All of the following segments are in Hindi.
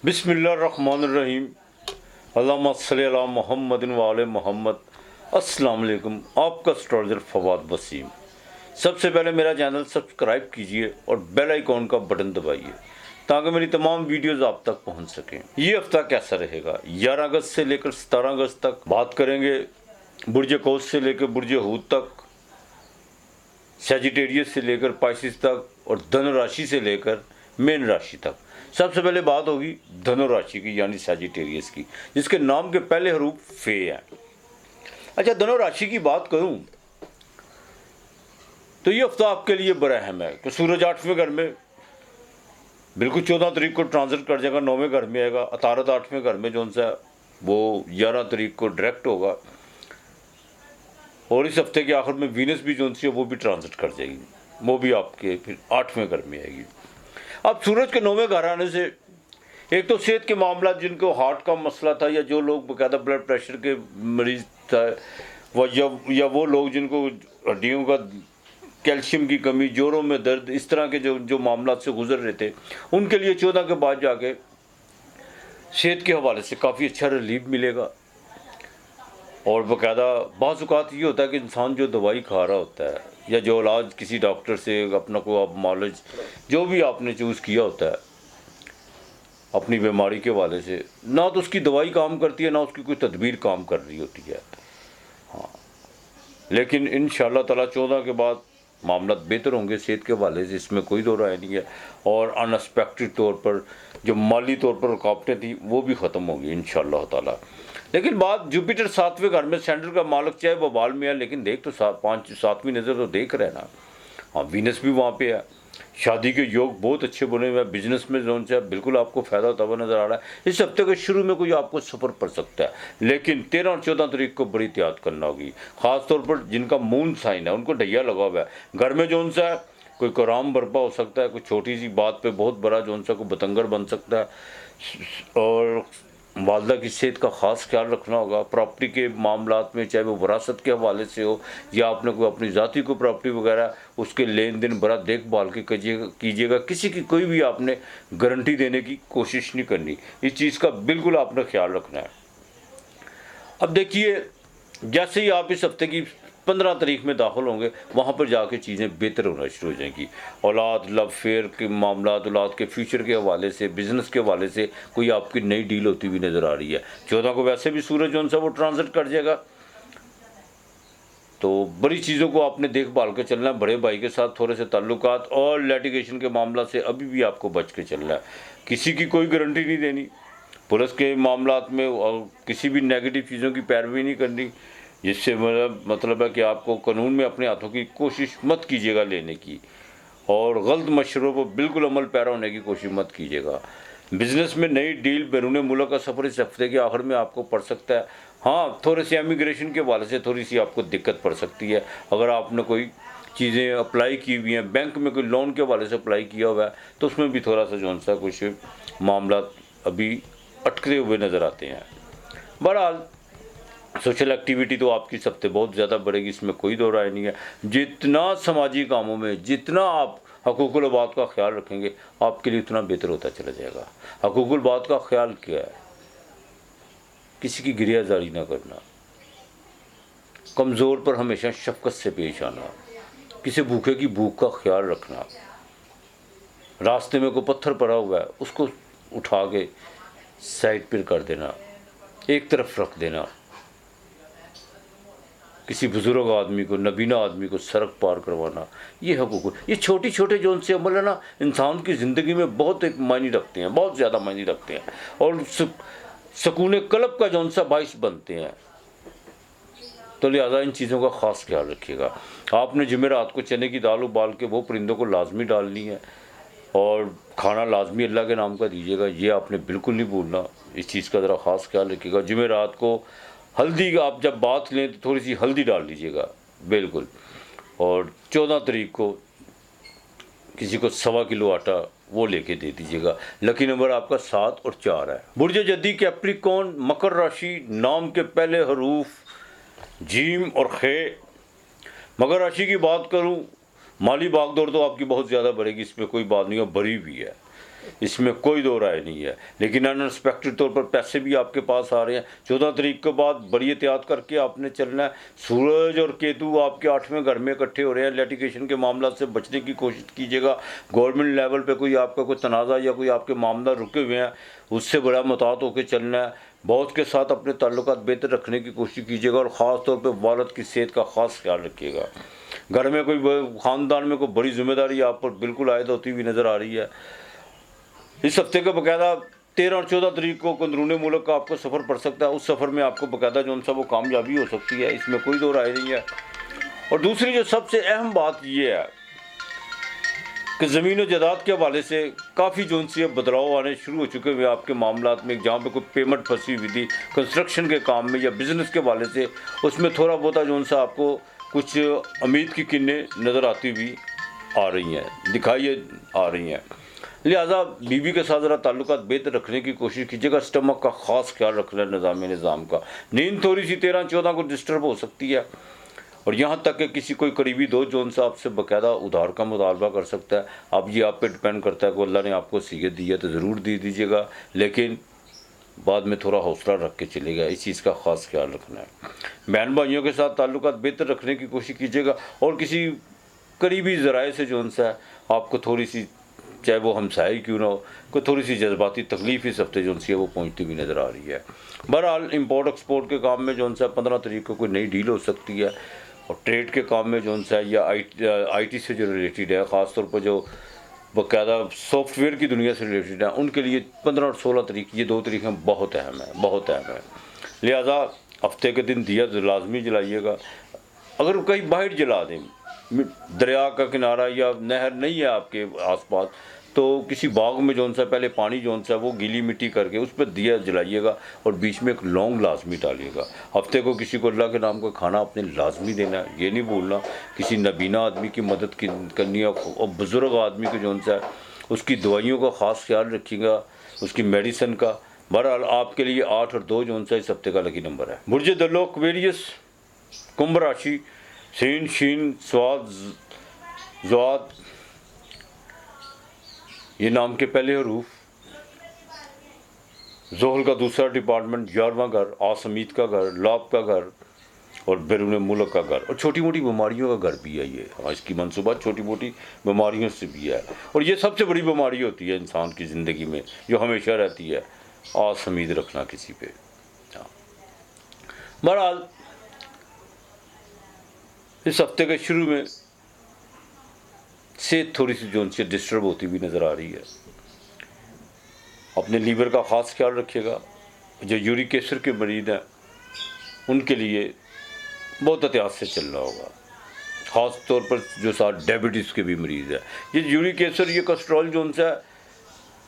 बिस्मिल्लाहिर्रहमानिर्रहीम। अल्लाहुम्मा सल्लि अला मुहम्मदिन व आले मोहम्मद। अस्सलाम वालेकुम। आपका एस्ट्रोलॉजर फवाद वसीम। सबसे पहले मेरा चैनल सब्सक्राइब कीजिए और बेल आइकॉन का बटन दबाइए ताकि मेरी तमाम वीडियोस आप तक पहुंच सकें। ये हफ्ता कैसा रहेगा? 11 अगस्त से लेकर 17 अगस्त तक बात करेंगे। बुर्ज कौस से लेकर बुर्ज हूत तक, सैजिटेरियस से लेकर पाइसिस तक और धनु राशि से लेकर मीन राशि तक। सबसे पहले बात होगी धनु राशि की यानी सैजिटेरियस की, जिसके नाम के पहले हरूफ फे हैं। अच्छा, धनु राशि की बात करूं तो ये हफ्ता आपके लिए बड़ा अहम है कि सूरज 8वें घर में बिल्कुल 14 तारीख को ट्रांजिट कर जाएगा, 9वें घर में आएगा। अतारत 8वें घर में जो सा वो 11 तारीख को डायरेक्ट होगा और इस हफ्ते के आखिर में वीनस भी जो सी है वो भी ट्रांजिट कर जाएगी, वो भी आपके फिर 8वें घर में आएगी। अब सूरज के 9वें घर आने से एक तो सेहत के मामला, जिनको हार्ट का मसला था या जो लोग बाकायदा ब्लड प्रेशर के मरीज था या वो लोग जिनको हड्डियों का कैल्शियम की कमी, जोड़ों में दर्द, इस तरह के जो मामला से गुजर रहे थे, उनके लिए 14 के बाद जाके सेहत के हवाले से काफ़ी अच्छा रिलीफ मिलेगा। और बाकायदा बाज़ औक़ात ये होता है कि इंसान जो दवाई खा रहा होता है या जो इलाज किसी डॉक्टर से अपना को आप नॉलेज जो भी आपने चूज़ किया होता है अपनी बीमारी के हवाले से, ना तो उसकी दवाई काम करती है ना उसकी कोई तदबीर काम कर रही होती है। हाँ, लेकिन इंशाअल्लाह ताला 14 के बाद मामला बेहतर होंगे सेहत के हवाले से, इसमें कोई दो राय नहीं है। और अनएक्सपेक्टेड तौर पर जो माली तौर पर रुकावटें थी वो भी ख़त्म होंगी इंशाअल्लाह ताला। लेकिन बात जुपिटर 7वें घर में सेंटर का मालिक चाहे वो बाल में है, लेकिन देख तो 7वीं नज़र तो देख रहे हैं ना। हाँ, वीनस भी वहाँ पे है। शादी के योग बहुत अच्छे बने हुए हैं। बिजनेस में जोन से बिल्कुल आपको फ़ायदा होता हुआ नज़र आ रहा है। इस हफ्ते के शुरू में कोई आपको सफ़र पड़ सकता है, लेकिन 13 और 14 तारीख को बड़ी एहतियात करना होगी। ख़ास तौर पर जिनका मून साइन है उनको ढैया लगा हुआ है। घर में जोन सा कोई कराम बर्पा हो सकता है, कोई छोटी सी बात पे बहुत बड़ा जोन सा कोई बतंगर बन सकता है। और वालदा की सेहत का ख़ास ख्याल रखना होगा। प्रॉपर्टी के मामलात में, चाहे वो विरासत के हवाले से हो या आपने कोई अपनी ज़ाती को प्रॉपर्टी वगैरह, उसके लेन देन बड़ा देखभाल के कीजिएगा। किसी की कोई भी आपने गारंटी देने की कोशिश नहीं करनी, इस चीज़ का बिल्कुल आपने ख्याल रखना है। अब देखिए, जैसे ही आप इस हफ्ते की 15 तारीख में दाखिल होंगे, वहाँ पर जाके चीज़ें बेहतर होना शुरू हो जाएंगी। औलाद, लव फेयर के मामला, औलाद के फ्यूचर के हवाले से, बिज़नेस के हवाले से कोई आपकी नई डील होती हुई नज़र आ रही है। 14 को वैसे भी सूरज जो सा वो ट्रांजिट कर जाएगा, तो बड़ी चीज़ों को आपने देखभाल के चलना है। बड़े भाई के साथ थोड़े से ताल्लुकात और लिटिगेशन के मामला से अभी भी आपको बच के चलना है। किसी की कोई गारंटी नहीं देनी, पुलिस के मामलात में और किसी भी नेगेटिव चीज़ों की पैरवी नहीं करनी, जिससे मतलब है कि आपको कानून में अपने हाथों की कोशिश मत कीजिएगा लेने की, और गलत मशवरों पर बिल्कुल अमल पैरा होने की कोशिश मत कीजिएगा। बिज़नेस में नई डील, बैरून मुल्क का सफ़र इस हफ्ते के आखिर में आपको पड़ सकता है। हाँ, थोड़े से इमिग्रेशन के हवाले से थोड़ी सी आपको दिक्कत पड़ सकती है। अगर आपने कोई चीज़ें अप्लाई की हुई हैं, बैंक में कोई लोन के हवाले से अप्लाई किया हुआ है, तो उसमें भी थोड़ा सा जो सा कुछ मामला अभी अटकते हुए नज़र आते हैं। बहरहाल सोशल एक्टिविटी तो आपकी सबसे बहुत ज़्यादा बढ़ेगी, इसमें कोई दो राय नहीं है। जितना समाजी कामों में जितना आप हकूकुल बात का ख्याल रखेंगे, आपके लिए उतना बेहतर होता चला जाएगा। हकूकुल बात का ख्याल क्या है? किसी की गिरियाजारी ना करना, कमज़ोर पर हमेशा शफकत से पेश आना, किसी भूखे की भूख का ख्याल रखना, रास्ते में कोई पत्थर पड़ा हुआ है उसको उठा के साइड पर कर देना, एक तरफ रख देना। किसी बुज़ुर्ग आदमी को, नबीना आदमी को सड़क पार करवाना, ये हकूक़, ये छोटे छोटे जो उनसे अमल है ना, इंसान की ज़िंदगी में बहुत एक मायने रखते हैं, बहुत ज़्यादा मायने रखते हैं और सुकून कल्ब का जो उनसा बाइस बनते हैं। तो लिहाजा इन चीज़ों का ख़ास ख्याल रखिएगा। आपने जुमेरात को चने की दाल उबाल के वो परिंदों को लाजमी डालनी है और खाना लाजमी अल्लाह के नाम का दीजिएगा, ये आपने बिल्कुल नहीं भूलना। इस चीज़ का ज़रा ख़ास ख्याल रखिएगा। जुमेरात को हल्दी, आप जब बात लें तो थोड़ी सी हल्दी डाल लीजिएगा बिल्कुल। और 14 तारीख को किसी को 1.25 किलो आटा वो लेके दे दीजिएगा। लकी नंबर आपका 7 और 4 है। बुर्ज जद्दी कैप्रिकॉर्न, मकर राशि, नाम के पहले हरूफ जीम और खे। मकर राशि की बात करूं, माली भागदौड़ तो आपकी बहुत ज़्यादा बढ़ेगी, इसमें कोई बात नहीं है, भरी भी है। इसमें कोई दो राय नहीं है। लेकिन अनएक्सपेक्टेड तौर पर पैसे भी आपके पास आ रहे हैं। 14 तारीख के बाद बड़ी एहतियात करके आपने चलना है। सूरज और केतु आपके 8वें घर में इकट्ठे हो रहे हैं। लिटिगेशन के मामला से बचने की कोशिश कीजिएगा। गवर्नमेंट लेवल पे कोई आपका कोई तनाज़ा या कोई आपके मामला रुके हुए हैं, उससे बड़ा मुहतात होकर चलना है। बहुत के साथ अपने ताल्लुकात बेहतर रखने की कोशिश कीजिएगा और ख़ास तौर पर वालिद की सेहत का ख़ास ख्याल रखिएगा। घर में कोई ख़ानदान में कोई बड़ी जिम्मेदारी आप पर बिल्कुल आयद होती हुई नज़र आ रही है। इस हफ्ते का बाकायदा 13 और 14 तारीख को अंदरूनी मुल्क का आपको सफ़र पड़ सकता है। उस सफ़र में आपको बाकायदा जो सा वो कामयाबी हो सकती है, इसमें कोई दो राय नहीं है। और दूसरी जो सबसे अहम बात ये है कि ज़मीन और जायदाद के हवाले से काफ़ी जो सी बदलाव आने शुरू हो चुके हैं आपके मामलात में। जहाँ पे कोई पेमेंट फंसी हुई थी कंस्ट्रक्शन के काम में या बिज़नेस के हवाले से, उसमें थोड़ा बहुत जो सा आपको कुछ उम्मीद की किरणें नज़र आती हुई आ रही हैं, दिखाई आ रही हैं। लिहाजा बीवी के साथ ज़रा ताल्लुकात बेहतर रखने की कोशिश कीजिएगा। स्टमक का ख़ास ख्याल रखना है, निज़ाम का। नींद थोड़ी सी 13-14 को डिस्टर्ब हो सकती है। और यहाँ तक कि किसी कोई करीबी दोस्त जो उनसे आपसे बाकायदा उधार का मुतालबा कर सकता है। अब ये आप पे डिपेंड करता है कि अल्लाह ने आपको सीखत दी है तो ज़रूर दे दीजिएगा, लेकिन बाद में थोड़ा हौसला रख के चलेगा। इस चीज़ का ख़ास ख्याल रखना है। बहन भाइयों के साथ ताल्लुकात बेहतर रखने की कोशिश कीजिएगा। और किसी करीबी ज़राए से जो उनसे आपको थोड़ी सी, चाहे वो हमसाई क्यों ना हो, कोई थोड़ी सी जज्बाती तकलीफ इस हफ्ते जो सी है वो पहुँचती हुई नज़र आ रही है। बहरहाल इम्पोर्ट एक्सपोर्ट के काम में जो सा 15 तारीख को कोई नई डील हो सकती है। और ट्रेड के काम में जो सा या IT से जो रिलेटेड है, ख़ास तौर पर जो बाकायदा सॉफ्टवेयर की दुनिया से रिलेटेड है, उनके लिए 15 और 16 तारीख, ये 2 तारीखें बहुत अहम है, बहुत अहम है। लिहाजा हफ्ते के दिन दिया लाजमी जलाइएगा। अगर कहीं बाहर जला दें, दरिया का किनारा या नहर नहीं है आपके आसपास, तो किसी बाग में जो सा पहले पानी जो सा वो गीली मिट्टी करके उस पर दिया जलाइएगा और बीच में एक लौंग लाजमी डालिएगा। हफ्ते को किसी को अल्लाह के नाम का खाना आपने लाजमी देना है, ये नहीं भूलना। किसी नबीना आदमी की मदद करनी है और बुज़ुर्ग आदमी को जो सा उसकी दवाइयों का ख़ास ख्याल रखिएगा, उसकी मेडिसिन का। बहरहाल आपके लिए 8 और 2 जो सा इस हफ्ते का लकी नंबर है। बुर्ज दलो एक्वेरियस, कुंभ राशि, सीन शीन स्वाद ज़्वाद ये नाम के पहले हरूफ, ज़ोहल का दूसरा डिपार्टमेंट, 11वां घर, आसमीत का घर, लाभ का घर और बैरून मुल्क का घर, और छोटी मोटी बीमारियों का घर भी है ये। हाँ, इसकी मनसूबा छोटी मोटी बीमारियों से भी है। और ये सबसे बड़ी बीमारी होती है इंसान की ज़िंदगी में जो हमेशा रहती है, आसमीद रखना किसी पे। हाँ, बहरहाल इस हफ्ते के शुरू में सेहत थोड़ी सी जो उनसे डिस्टर्ब होती हुई नज़र आ रही है। अपने लीवर का ख़ास ख्याल रखिएगा। जो यूरिक एसिड के मरीज़ हैं उनके लिए बहुत एहतियात से चलना होगा। ख़ास तौर पर जो साथ डायबिटीज़ के भी मरीज़ हैं, ये यूरिक एसिड, ये कोलेस्ट्रॉल जो उनसे,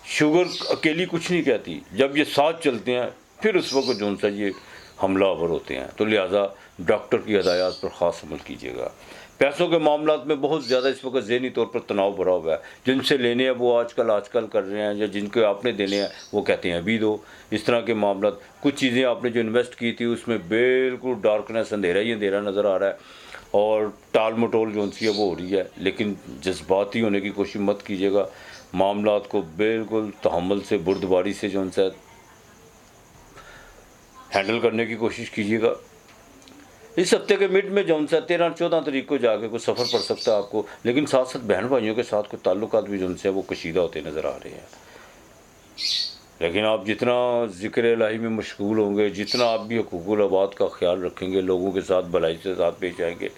शुगर अकेली कुछ नहीं कहती। जब ये साथ चलते हैं फिर उस वक्त जो उनसे ये हमलावर होते हैं। तो लिहाजा डॉक्टर की हदायत पर ख़ास अमल कीजिएगा। पैसों के मामलात में बहुत ज़्यादा इस वक्त ज़हनी तौर पर तनाव भरा हुआ है। जिनसे लेने हैं वो आजकल कर रहे हैं, या जिनको आपने देने हैं वो कहते हैं अभी दो। इस तरह के मामलात, कुछ चीज़ें आपने जो इन्वेस्ट की थी उसमें बिल्कुल डार्कनेस, अंधेरा ही अंधेरा नज़र आ रहा है और टाल मटोल जो सी है वो हो रही है। लेकिन जज्बाती होने की कोशिश मत कीजिएगा। मामलात को बिल्कुल तहम्मुल से, बुर्दबारी से जो सा हैंडल करने की कोशिश कीजिएगा। इस हफ्ते के मिड में जो सा 13 और 14 तारीख को जाके कोई सफ़र पड़ सकता है आपको। लेकिन साथ साथ बहन भाइयों के साथ कोई ताल्लुकात भी जो से वो कशीदा होते नज़र आ रहे हैं। लेकिन आप जितना ज़िक्र इलाही में मशगूल होंगे, जितना आप भी हुकूकुल आबाद का ख्याल रखेंगे, लोगों के साथ भलाई से साथ पेश आएंगे,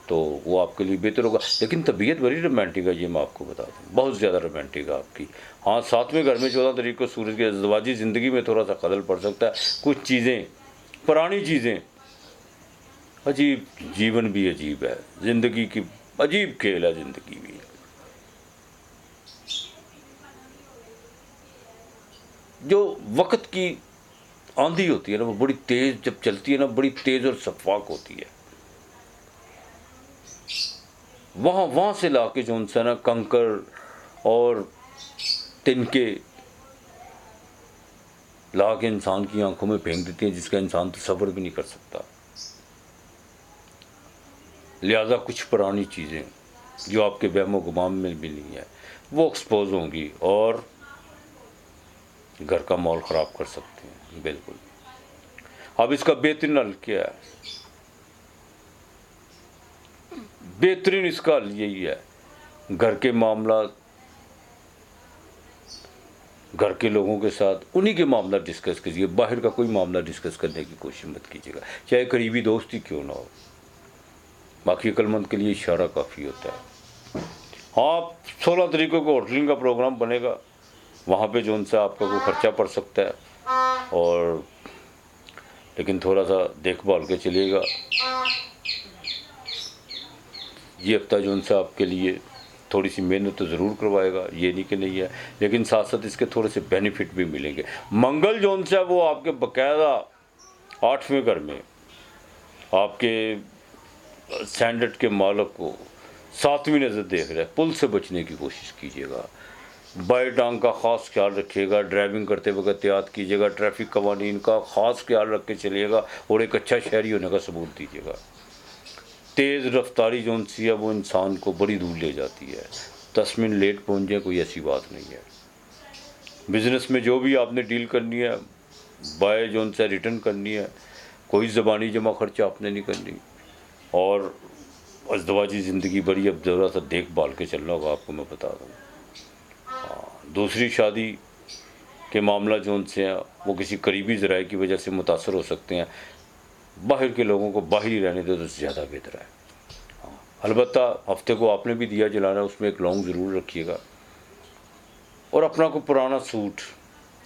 तो वो आपके लिए बेहतर होगा। लेकिन तबीयत बड़ी रोमांटिक है, ये मैं आपको बता दूँ, बहुत ज़्यादा रोमांटिक है आपकी। हाँ, 7वें घर में 14 तारीख को सूरज के अज़दवाजी ज़िंदगी में थोड़ा सा खलल पड़ सकता है। कुछ चीज़ें, पुरानी चीज़ें, अजीब, जीवन भी अजीब है, ज़िंदगी की अजीब खेल है ज़िंदगी भी। जो वक्त की आंधी होती है ना, वो बड़ी तेज़ जब चलती है ना, बड़ी तेज़ और शफ़ाक होती है। वहाँ से ला के जो उनसे ना कंकर और तिनके ला के इंसान की आंखों में फेंक देती हैं, जिसका इंसान तसव्वुर भी नहीं कर सकता। लिहाजा कुछ पुरानी चीज़ें जो आपके वहमो गुमान में भी नहीं है वो एक्सपोज होंगी और घर का माहौल ख़राब कर सकते हैं। बिल्कुल। अब इसका बेहतरीन हल क्या है? बेहतरीन इसका हल यही है, घर के मामला घर के लोगों के साथ उन्हीं के मामला डिस्कस कीजिए, बाहर का कोई मामला डिस्कस करने की कोशिश मत कीजिएगा, चाहे करीबी दोस्त ही क्यों ना हो। बाकी अक्लमंद के लिए इशारा काफ़ी होता है। हाँ, 16 तारीख को होटलिंग का प्रोग्राम बनेगा, वहाँ पे जो उनसे आपका कोई खर्चा पड़ सकता है, और लेकिन थोड़ा सा देखभाल के चलिएगा। ये हफ्ता जो उनसे आपके लिए थोड़ी सी मेहनत तो ज़रूर करवाएगा, ये नहीं कि नहीं है, लेकिन साथ साथ इसके थोड़े से बेनिफिट भी मिलेंगे। मंगल जो उनसे वो आपके बाकायदा 8वें घर में आपके स्टैंडर्ड के मालक को 7वीं नज़र देख रहा है। पुल से बचने की कोशिश कीजिएगा, बाएं टांग का ख़ास ख्याल रखिएगा, ड्राइविंग करते वक्त एहतियात कीजिएगा, ट्रैफिक कवानीन का ख़ास ख्याल रख के चलिएगा, और एक अच्छा शहरी होने का सबूत दीजिएगा। तेज़ रफ्तारी जो सी है वो इंसान को बड़ी दूर ले जाती है। 10 मिनट लेट पहुँच जाए कोई ऐसी बात नहीं है। बिज़नेस में जो भी आपने डील करनी है, बाय जो से रिटर्न करनी है, कोई ज़बानी जमा खर्चा आपने नहीं करनी, और अज़दवाजी ज़िंदगी बड़ी अब ज़रा सा देखभाल के चलना होगा, आपको मैं बता दूँ। हाँ, दूसरी शादी के मामला जो से हैं वो किसी करीबी ज़राए की वजह से मुतासर हो सकते हैं। बाहर के लोगों को बाहर ही रहने दो तो ज़्यादा बेहतर है। हाँ, अलबत्ता हफ्ते को आपने भी दिया जलाना, उसमें एक लौंग ज़रूर रखिएगा, और अपना को पुराना सूट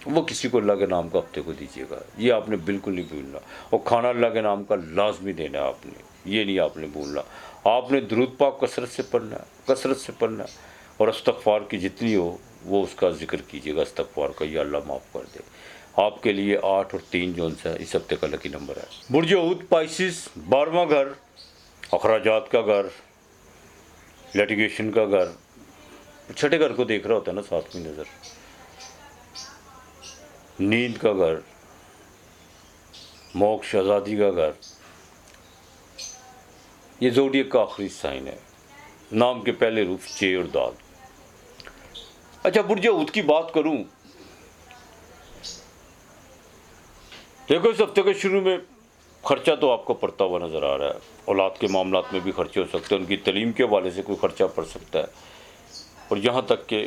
वो किसी को अल्लाह के नाम का हफ्ते को दीजिएगा, ये आपने बिल्कुल नहीं भूलना। और खाना अल्लाह के नाम का लाजमी देना है आपने, ये नहीं आपने भूलना। आपने दुरूद पाक कसरत से पढ़ना है, कसरत से पढ़ना है, और इस्तग़फ़ार की जितनी हो वो उसका जिक्र कीजिएगा, इस्तग़फ़ार का, या अल्लाह माफ़ कर दे। आपके लिए 8 और 3 जोन सा इस हफ्ते का लकी नंबर है। बुर्ज ऊद पाइसिस, 12वां घर, अखराजात का घर, लिटिगेशन का घर, छठे घर को देख रहा होता है ना 7वीं नज़र, नींद का घर, मोक्ष आज़ादी का घर। ये ज़ोडिएक का आखिरी साइन है, नाम के पहले रूफ चे और दाल। अच्छा, बुर्ज ऊद की बात करूं, देखो इस हफ्ते के शुरू में खर्चा तो आपको पड़ता हुआ नज़र आ रहा है। औलाद के मामलात में भी खर्चे हो सकते हैं, उनकी तालीम के हवाले से कोई खर्चा पड़ सकता है, और यहाँ तक कि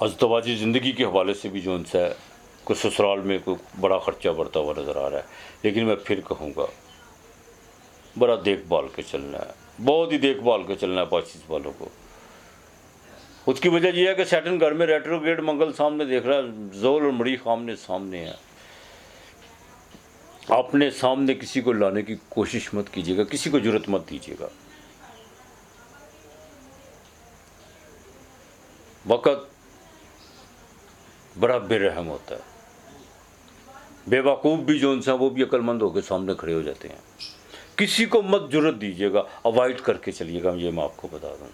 अज़दवाजी ज़िंदगी के हवाले से भी जो उनसे है कोई ससुराल में कोई बड़ा खर्चा बढ़ता हुआ नज़र आ रहा है। लेकिन मैं फिर कहूँगा, बड़ा देखभाल के चलना है, बहुत ही देखभाल के चलना है पाइसिस वालों को। उसकी वजह यह है कि सैटर्न घर में रेट्रोग्रेड मंगल सामने देख रहा है, ज़ोल और मरीख आमने सामने है। अपने सामने किसी को लाने की कोशिश मत कीजिएगा, किसी को जुर्रत मत दीजिएगा। वक़्त बड़ा बेरहम होता है, बेवकूफ़ भी जो इंसान वो भी अक्लमंद होकर सामने खड़े हो जाते हैं। किसी को मत जुर्रत दीजिएगा, अवॉइड करके चलिएगा, ये मैं आपको बता दूँ।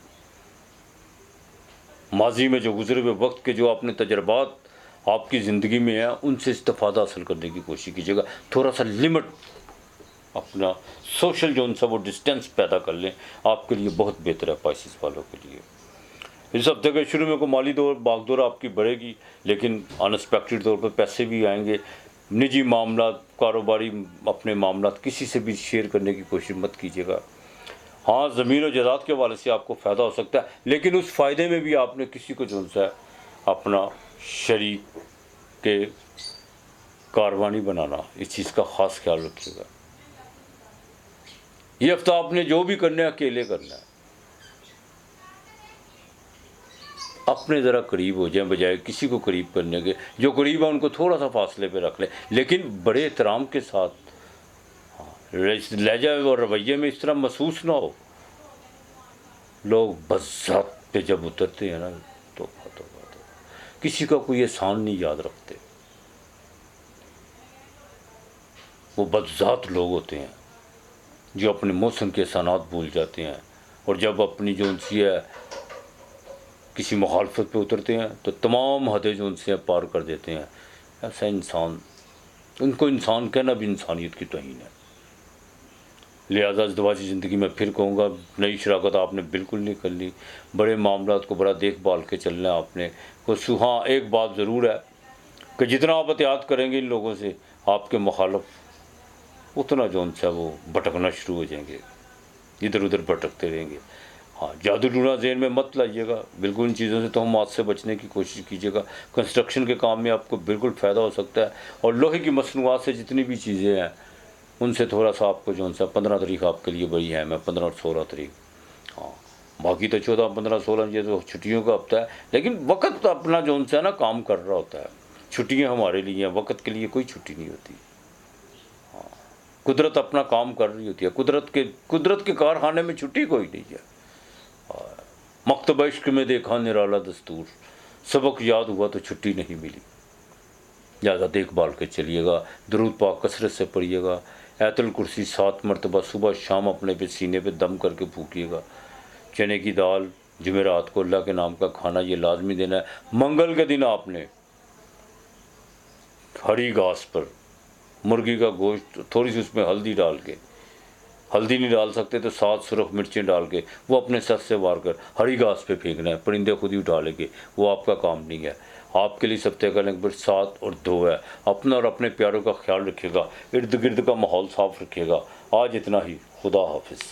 माजी में जो गुजरे हुए वक्त के जो आपने तजर्बात आपकी ज़िंदगी में है, उनसे इस्तिफ़ादा हासिल करने की कोशिश कीजिएगा। थोड़ा सा लिमिट, अपना सोशल जो उनसा वो डिस्टेंस पैदा कर लें, आपके लिए बहुत बेहतर है पाइसिस वालों के लिए। इस हफ्ते के शुरू में को माली दौर भागदौड़ आपकी बढ़ेगी, लेकिन अनएक्सपेक्टेड तौर पर पैसे भी आएंगे। निजी मामला, कारोबारी अपने मामला किसी से भी शेयर करने की कोशिश मत कीजिएगा। हाँ, ज़मीन और जायदाद के हवाले से आपको फ़ायदा हो सकता है, लेकिन उस फ़ायदे में भी आपने किसी को जो है अपना शरीक के कारवानी बनाना, इस चीज़ का ख़ास ख्याल रखिएगा। ये हफ्ता आपने जो भी करना है अकेले करना है, अपने ज़रा करीब हो जाए बजाय किसी को करीब करने के। जो करीब है उनको थोड़ा सा फासले पे रख लें, लेकिन बड़े एहतराम के साथ। लहजा और रवैये में इस तरह महसूस ना हो। लोग बज़ात पे जब उतरते हैं ना, तो किसी का कोई एहसान नहीं याद रखते। वो बज़ात लोग होते हैं जो अपने मौसम के एहसानात भूल जाते हैं, और जब अपनी जो उनसी है किसी मुखालफत पे उतरते हैं तो तमाम हदें जो उनसे पार कर देते हैं। ऐसा इंसान, उनको इंसान कहना भी इंसानियत की तौहीन है। लिहाजा अज़दवाजी ज़िंदगी में फिर कहूँगा, नई शराकत आपने बिल्कुल नहीं करनी। बड़े मामलात को बड़ा देखभाल के चलना है आपने। हाँ, एक बात ज़रूर है, कि जितना आप एहतियात करेंगे इन लोगों से, आपके मुखालफ उतना जो उनसे वो भटकना शुरू हो जाएंगे, इधर उधर भटकते रहेंगे। हाँ, जादू टूना ज़हन में मत लाइएगा, बिल्कुल इन चीज़ों से तो हम आज से बचने की कोशिश कीजिएगा। कंस्ट्रक्शन के काम में आपको बिल्कुल फ़ायदा हो सकता है, और लोहे की मसनूआत से जितनी भी चीज़ें हैं उनसे थोड़ा सा आपको जो सा 15 तारीख आपके लिए बड़ी है, मैं 15 और 16 तारीख। हाँ, बाकी तो 14, 15, 16 ये तो छुट्टियों का हफ्ता है, लेकिन वक्त अपना जो उनसे ना काम कर रहा होता है। छुट्टियाँ हमारे लिए हैं, वक्त के लिए कोई छुट्टी नहीं होती। हाँ, कुदरत अपना काम कर रही होती है, कुदरत के कारखाने में छुट्टी कोई नहीं है। मकतब इश्क में देखा निराला दस्तूर, सबक याद हुआ तो छुट्टी नहीं मिली। ज़्यादा देखभाल के चलिएगा, दरूद पाक कसरत से पढ़िएगा, आयतुल कुर्सी 7 मरतबा सुबह शाम अपने पे सीने पे दम करके फूकिएगा। चने की दाल जुमेरात को अल्लाह के नाम का खाना ये लाजमी देना है। मंगल के दिन आपने हरी घास पर मुर्गी का गोश्त, थोड़ी सी उसमें हल्दी डाल के, हल्दी नहीं डाल सकते तो 7 सुरख मिर्चें डाल के वो अपने सर से वार कर हरी घास पे फेंकना है, परिंदे खुद ही उठा लेंगे, वो आपका काम नहीं है। आपके लिए सप्ताह का नंबर 7 और 2 है। अपना और अपने प्यारों का ख्याल रखिएगा, इर्द गिर्द का माहौल साफ रखिएगा। आज इतना ही, खुदा हाफिज़।